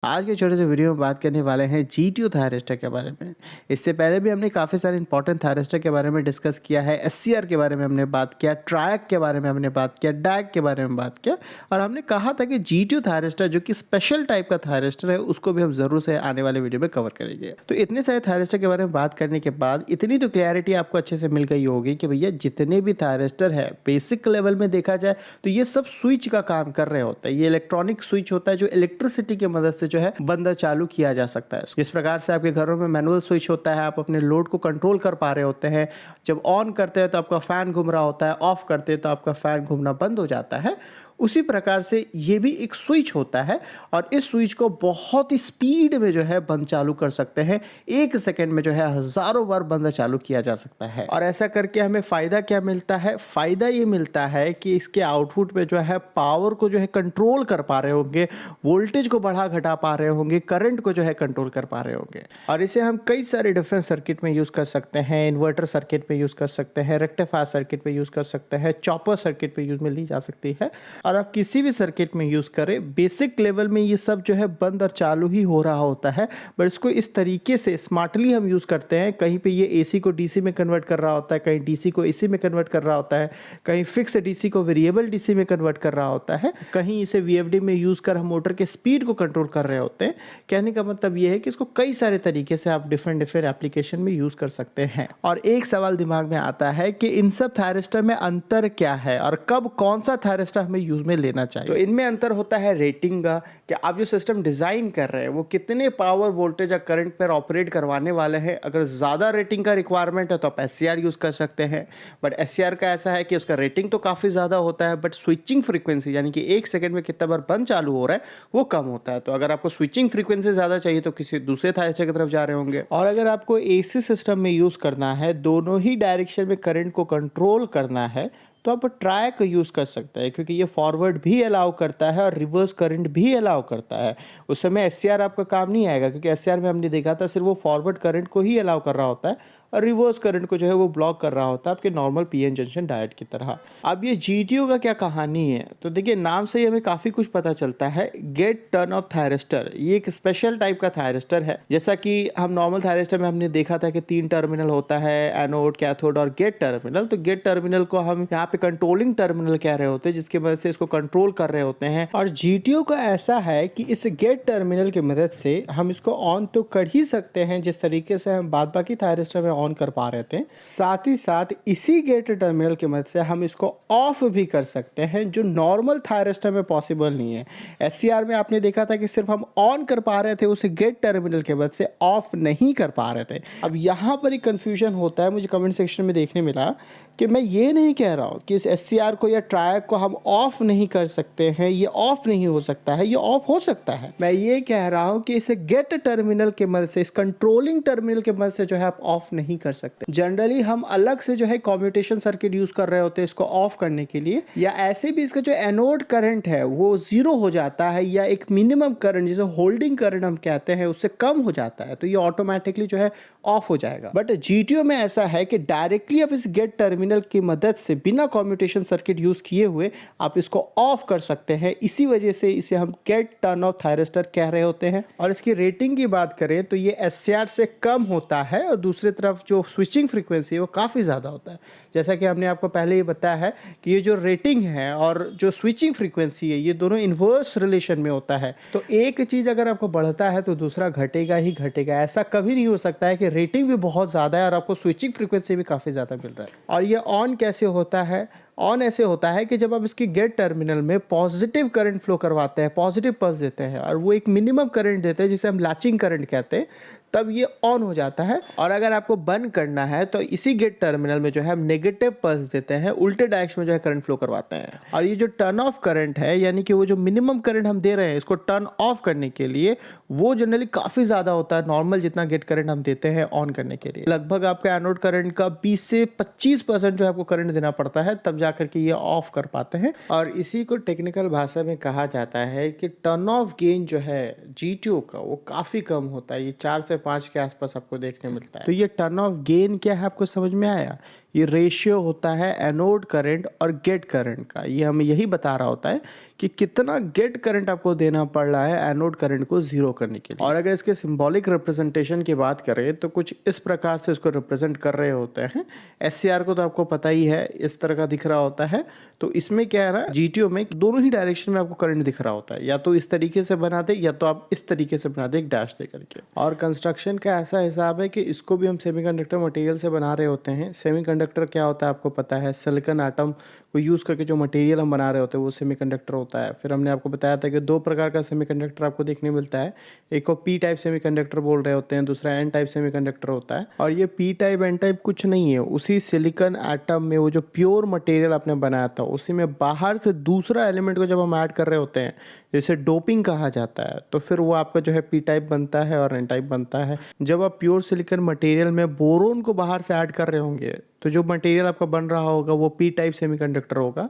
आज के छोटे से वीडियो में बात करने वाले हैं जीटीओ थायरिस्टर के बारे में। इससे पहले भी हमने काफ़ी सारे इंपॉर्टेंट थायरिस्टर के बारे में डिस्कस किया है। एससीआर के बारे में हमने बात किया, ट्रायक के बारे में हमने बात किया, डैक के बारे में बात किया और हमने कहा था कि जीटीओ थायरिस्टर जो कि स्पेशल टाइप का थायरिस्टर है उसको भी हम ज़रूर से आने वाले वीडियो में कवर करेंगे। तो इतने सारे थायरिस्टर के बारे में बात करने के बाद इतनी तो क्लैरिटी आपको अच्छे से मिल गई होगी कि भैया जितने भी थायरिस्टर है बेसिक लेवल में देखा जाए तो ये सब स्विच का काम कर रहे होते हैं। ये इलेक्ट्रॉनिक स्विच होता है जो इलेक्ट्रिसिटी की मदद से जो है बंद चालू किया जा सकता है। जिस प्रकार से आपके घरों में मैनुअल स्विच होता है, आप अपने लोड को कंट्रोल कर पा रहे होते हैं। जब ऑन करते हैं तो आपका फैन घूम रहा होता है, ऑफ करते हैं तो आपका फैन घूमना बंद हो जाता है। उसी प्रकार से ये भी एक स्विच होता है और इस स्विच को बहुत ही स्पीड में जो है बंद चालू कर सकते हैं। 1 सेकंड में जो है हजारों बार बंद चालू किया जा सकता है। और ऐसा करके हमें फ़ायदा क्या मिलता है? फ़ायदा ये मिलता है कि इसके आउटपुट पे जो है पावर को जो है कंट्रोल कर पा रहे होंगे, वोल्टेज को बढ़ा घटा पा रहे होंगे, करंट को जो है कंट्रोल कर पा रहे होंगे। और इसे हम कई सारे डिफरेंट सर्किट में यूज़ कर सकते हैं। इन्वर्टर सर्किट में यूज़ कर सकते हैं, रेक्टिफायर सर्किट में यूज़ कर सकते हैं, चॉपर सर्किट में यूज़ में ली जा सकती है। और आप किसी भी सर्किट में यूज़ करें, बेसिक लेवल में ये सब जो है बंद और चालू ही हो रहा होता है। बट इसको इस तरीके से स्मार्टली हम यूज़ करते हैं। कहीं पे ये एसी को डीसी में कन्वर्ट कर रहा होता है, कहीं डीसी को एसी में कन्वर्ट कर रहा होता है, कहीं फिक्स डीसी को वेरिएबल डीसी में कन्वर्ट कर रहा होता है, कहीं इसे वीएफडी में यूज़ कर हम मोटर के स्पीड को कंट्रोल कर रहे होते हैं। कहने का मतलब ये है कि इसको कई सारे तरीके से आप डिफरेंट एप्लीकेशन में यूज़ कर सकते हैं। और एक सवाल दिमाग में आता है कि इन सब थायरिस्टर में अंतर क्या है और कब कौन सा थायरिस्टर हमें यूज़ में लेना चाहिए। तो इनमें अंतर होता है रेटिंग का, कि आप जो सिस्टम डिज़ाइन कर रहे हैं वो कितने पावर, वोल्टेज या करंट पर ऑपरेट करवाने वाले हैं। अगर ज़्यादा रेटिंग का रिक्वायरमेंट है तो आप एससीआर यूज़ कर सकते हैं। बट एससीआर का ऐसा है कि उसका रेटिंग तो काफ़ी ज़्यादा होता है बट स्विचिंग फ्रीक्वेंसी यानी कि 1 सेकंड में कितना बार बंद चालू हो रहा है वो कम होता है। तो अगर आपको स्विचिंग फ्रीक्वेंसी ज़्यादा चाहिए तो किसी दूसरे थायरिस्टर की तरफ जा रहे होंगे। और अगर आपको एसी सिस्टम में यूज़ करना है, दोनों ही डायरेक्शन में करंट को कंट्रोल करना है, तो आप ट्रायक को यूज़ कर सकते हैं क्योंकि ये फॉरवर्ड भी अलाउ करता है और रिवर्स करंट भी अलाउ करता है। उस समय एससीआर आपका काम नहीं आएगा क्योंकि एससीआर में हमने देखा था सिर्फ वो फॉरवर्ड करंट को ही अलाउ कर रहा होता है और रिवर्स करंट को जो है वो ब्लॉक कर रहा होता है आपके नॉर्मल पीएन जंक्शन डायोड की तरह। अब ये जीटीओ का क्या कहानी है? तो देखिए, नाम से ही हमें काफ़ी कुछ पता चलता है। गेट टर्न ऑफ थायरिस्टर ये एक स्पेशल टाइप का थायरिस्टर है। जैसा कि हम नॉर्मल थायरिस्टर में हमने देखा था कि 3 टर्मिनल होता है, एनोड, कैथोड और गेट टर्मिनल। तो गेट टर्मिनल को हम यहाँ पे कंट्रोलिंग टर्मिनल कह रहे होते हैं जिसकी मदद से इसको कंट्रोल कर रहे होते हैं। और जीटीओ का ऐसा है कि इस गेट टर्मिनल की मदद से हम इसको ऑन तो कर ही सकते हैं जिस तरीके से हम बाद बाकी थायरिस्टर में ऑन कर पा रहे थे। साथ ही साथ इसी गेट टर्मिनल की मदद से हम इसको ऑफ भी कर सकते हैं जो नॉर्मल थायरिस्टर में पॉसिबल नहीं है। एससीआर में आपने देखा था कि सिर्फ हम ऑन कर पा रहे थे, उसे गेट टर्मिनल की मदद से ऑफ नहीं कर पा रहे थे। अब यहाँ पर एक कंफ्यूजन होता है, मुझे कमेंट सेक्शन में देखने मिला कि मैं ये नहीं कह रहा हूँ कि इस एससीआर को या ट्रायक को हम ऑफ नहीं कर सकते हैं, ये ऑफ नहीं हो सकता है, ये ऑफ हो सकता है। मैं ये कह रहा हूँ कि इसे गेट टर्मिनल की मदद से, इस कंट्रोलिंग टर्मिनल की मदद से जो है आप ऑफ नहीं कर सकते। जनरली हम अलग से जो है कम्यूटेशन सर्किट यूज कर रहे होते हैं इसको ऑफ करने के लिए, या ऐसे भी इसका जो एनोड करंट है वो 0 हो जाता है या एक मिनिमम करंट जिसे होल्डिंग करंट हम कहते हैं उससे कम हो जाता है तो ये ऑटोमेटिकली जो है ऑफ हो जाएगा। बट जीटीओ में ऐसा है कि डायरेक्टली आप इस गेट टर्मिनल की मदद से बिना कम्यूटेशन सर्किट यूज किए हुए आप इसको ऑफ कर सकते हैं। इसी वजह से इसे हम गेट टर्न ऑफ थायरिस्टर कह रहे होते हैं। और इसकी रेटिंग की बात करें तो ये एससीआर से कम होता है और दूसरी तरफ जो स्विचिंग फ्रीक्वेंसी है वो काफ़ी ज़्यादा होता है। जैसा कि हमने आपको पहले ही बताया है कि ये जो रेटिंग है और जो स्विचिंग फ्रीक्वेंसी है ये दोनों इन्वर्स रिलेशन में होता है। तो एक चीज़ अगर आपको बढ़ता है तो दूसरा घटेगा ही घटेगा। ऐसा कभी नहीं हो सकता है कि रेटिंग भी बहुत ज़्यादा है और आपको स्विचिंग फ्रीक्वेंसी भी काफ़ी ज़्यादा मिल रहा है। और ये ऑन कैसे होता है? ऑन ऐसे होता है कि जब आप इसकी गेट टर्मिनल में पॉजिटिव करंट फ्लो करवाते हैं, पॉजिटिव पल्स देते हैं और वो एक मिनिमम करंट देते हैं जिसे हम लैचिंग करंट कहते हैं, तब ये ऑन हो जाता है। और अगर आपको बंद करना है तो इसी गेट टर्मिनल में जो है हम नेगेटिव पल्स देते हैं, उल्टे डायरेक्शन में जो है करंट फ्लो करवाते हैं। और ये जो टर्न ऑफ करंट है यानी कि वो जो मिनिमम करंट हम दे रहे हैं इसको टर्न ऑफ करने के लिए वो जनरली काफ़ी ज़्यादा होता है नॉर्मल जितना गेट करंट हम देते हैं ऑन करने के लिए। लगभग आपका एनोड करंट का 20 से 25% जो है आपको करंट देना पड़ता है तब जाकर के ये ऑफ कर पाते हैं। और इसी को टेक्निकल भाषा में कहा जाता है कि टर्न ऑफ गेन जो है जीटीओ का वो काफ़ी कम होता है। ये 4 से 5 के आसपास आपको देखने मिलता है। तो ये टर्न ऑफ गेन क्या है आपको समझ में आया? ये रेशियो होता है एनोड करंट और गेट करंट का। ये हमें यही बता रहा होता है कि कितना गेट करंट आपको देना पड़ रहा है एनोड करंट को जीरो करने के लिए। और अगर इसके सिंबॉलिक रिप्रेजेंटेशन की बात करें तो कुछ इस प्रकार से इसको रिप्रेजेंट कर रहे होते हैं। SCR को तो आपको पता ही है, इस तरह का दिख रहा होता है। तो इसमें क्या है ना, GTO में दोनों ही डायरेक्शन में आपको करंट दिख रहा होता है, या तो इस तरीके से बना दे या तो आप इस तरीके से बना दे एक डैश दे करके। और कंस्ट्रक्शन का ऐसा हिसाब है कि इसको भी हम सेमीकंडक्टर मटेरियल से बना रहे होते हैं। सेमीकंडक्टर क्या होता है आपको पता है, सिलिकॉन एटम को यूज़ करके जो मटेरियल हम बना रहे होते हैं वो सेमीकंडक्टर होता है। फिर हमने आपको बताया था कि दो प्रकार का सेमीकंडक्टर आपको देखने मिलता है, एक को पी टाइप सेमीकंडक्टर बोल रहे होते हैं, दूसरा एन टाइप सेमीकंडक्टर होता है। और ये पी टाइप एन टाइप कुछ नहीं है, उसी सिलिकॉन एटम में वो जो प्योर मटेरियल आपने बनाया था उसी में बाहर से दूसरा एलिमेंट को जब हम ऐड कर रहे होते हैं, जैसे डोपिंग कहा जाता है, तो फिर वो आपका जो है पी टाइप बनता है और एन टाइप बनता है। जब आप प्योर सिलिकॉन मटेरियल में बोरोन को बाहर से ऐड कर रहे होंगे तो जो मटेरियल आपका बन रहा होगा वो पी टाइप सेमीकंडक्टर होगा।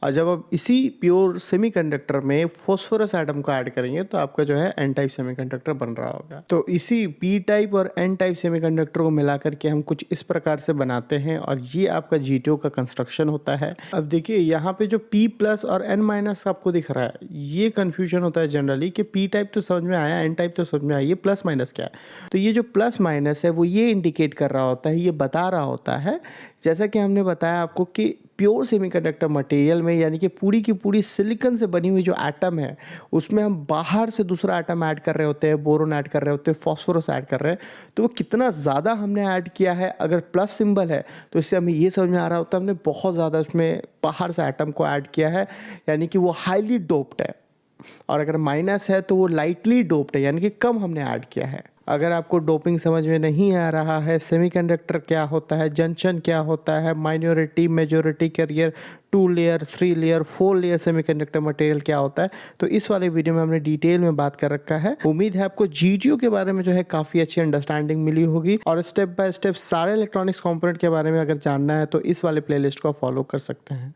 और जब आप इसी प्योर सेमीकंडक्टर में फॉस्फोरस एटम को ऐड करेंगे तो आपका जो है एन टाइप सेमीकंडक्टर बन रहा होगा। तो इसी पी टाइप और एन टाइप सेमीकंडक्टर को मिला करके हम कुछ इस प्रकार से बनाते हैं और ये आपका GTO का कंस्ट्रक्शन होता है। अब देखिए यहाँ पे जो P प्लस और N माइनस आपको दिख रहा है, ये कन्फ्यूजन होता है जनरली कि पी टाइप तो समझ में आया, एन टाइप तो समझ में आया, ये प्लस माइनस क्या है। तो ये जो प्लस माइनस है वो ये इंडिकेट कर रहा होता है, ये बता रहा होता है, जैसा कि हमने बताया आपको कि प्योर सेमीकंडक्टर मटेरियल में यानी कि पूरी की पूरी सिलिकॉन से बनी हुई जो एटम है उसमें हम बाहर से दूसरा एटम ऐड कर रहे होते हैं, बोरोन ऐड कर रहे होते हैं, फॉस्फोरस ऐड कर रहे हैं। तो वो कितना ज़्यादा हमने ऐड किया है, अगर प्लस सिंबल है तो इससे हमें ये समझ में आ रहा होता है हमने बहुत ज़्यादा उसमें बाहर से एटम को ऐड किया है, यानी कि वो हाईली डोप्ड है। और अगर माइनस है तो वो लाइटली डोप्ड है, यानी कि कम हमने ऐड किया है। अगर आपको डोपिंग समझ में नहीं आ रहा है, सेमीकंडक्टर क्या होता है, जंक्शन क्या होता है, minority majority carrier, 2 layer 3 layer 4 layer semiconductor material क्या होता है, तो इस वाले वीडियो में हमने डिटेल में बात कर रखा है। उम्मीद है आपको GTO के बारे में जो है काफ़ी अच्छी अंडरस्टैंडिंग मिली होगी। और स्टेप बाय स्टेप सारे इलेक्ट्रॉनिक्स कंपोनेंट के बारे में अगर जानना है तो इस वाले प्लेलिस्ट को फॉलो कर सकते हैं।